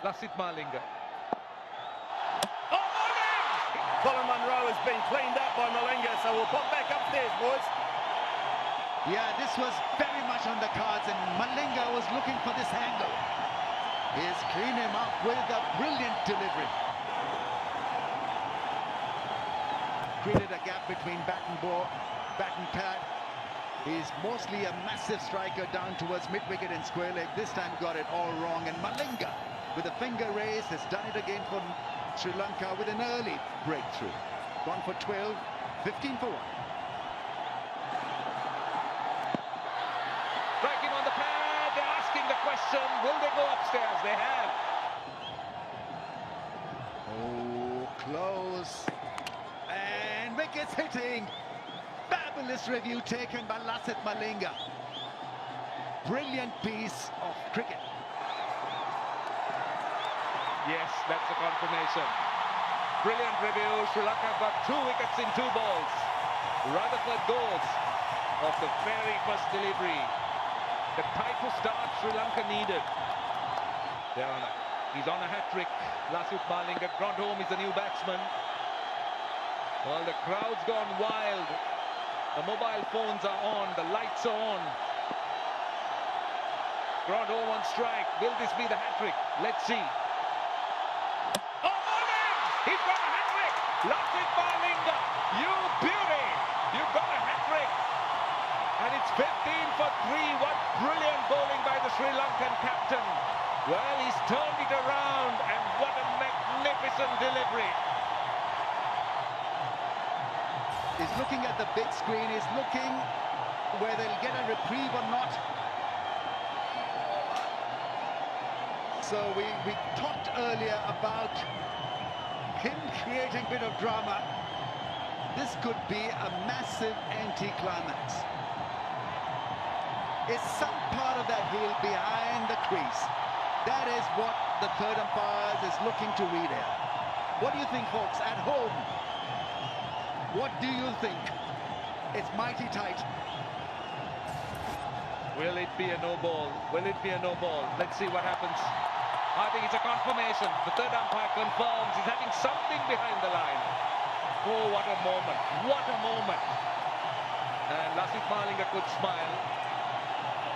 Lasith Malinga. Oh, Colin Munro has been cleaned up by Malinga, so we'll pop back upstairs, boys. Yeah, this was very much on the cards, and Malinga was looking for this angle. He's cleaned him up with a brilliant delivery. Created a gap between bat and pad. He's mostly a massive striker down towards mid-wicket and square leg. This time got it all wrong, and Malinga, with a finger raised, has done it again for Sri Lanka with an early breakthrough. Gone for 12, 15 for 1. Striking on the pad, they're asking the question, will they go upstairs? They have. Oh, close. And wickets hitting. Fabulous review taken by Lasith Malinga. Brilliant piece of cricket. Yes, that's a confirmation. Brilliant review. Sri Lanka got 2 wickets in 2 balls. Rutherford goes of the very first delivery. The type of start Sri Lanka needed. He's on a hat-trick. Lasith Malinga. Grandhome is the new batsman. Well, the crowd's gone wild. The mobile phones are on. The lights are on. Grandhome on strike. Will this be the hat-trick? Let's see. He's got a hat-trick! Lasith Malinga, you beauty! You've got a hat-trick! And it's 15 for 3. What brilliant bowling by the Sri Lankan captain. Well, he's turned it around, and what a magnificent delivery. He's looking at the big screen. He's looking where they'll get a reprieve or not. So we talked earlier about him creating a bit of drama. This could be a massive anti-climax. Is some part of that heel behind the crease? That is what the third umpire is looking to read here. What do you think, folks, at home? What do you think? It's mighty tight. Will it be a no ball? Will it be a no ball? Let's see what happens. I think it's a confirmation. The third umpire confirms he's having something behind the line. Oh, what a moment. What a moment. And Lasith Malinga could smile.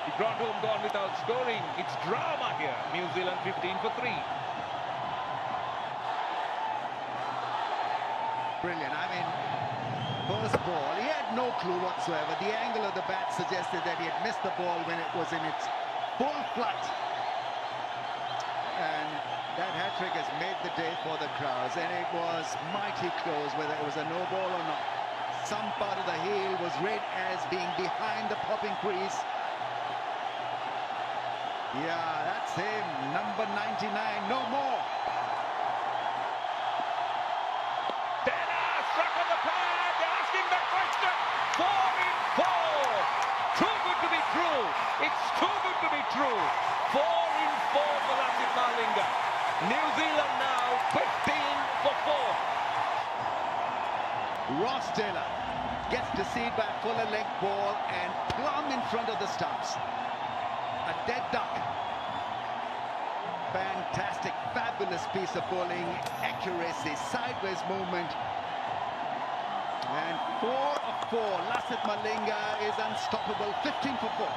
The Grandhome gone without scoring. It's drama here. New Zealand 15 for 3. Brilliant. I mean, first ball, he had no clue whatsoever. The angle of the bat suggested that he had missed the ball when it was in its full flight. And that hat-trick has made the day for the crowds, and it was mighty close whether it was a no ball or not. Some part of the heel was read as being behind the popping crease. Yeah, that's him, number 99, no more. Struck on the pad, they're asking the question. 4 in 4. Too good to be true. It's too good to be true. 4 in 4 for Lasith Malinga. New Zealand now 15 for 4. Ross Taylor gets deceived by a fuller length ball and plumb in front of the stumps. A dead duck. Fantastic, fabulous piece of bowling, accuracy, sideways movement. And 4 of 4, Lasith Malinga is unstoppable, 15 for 4.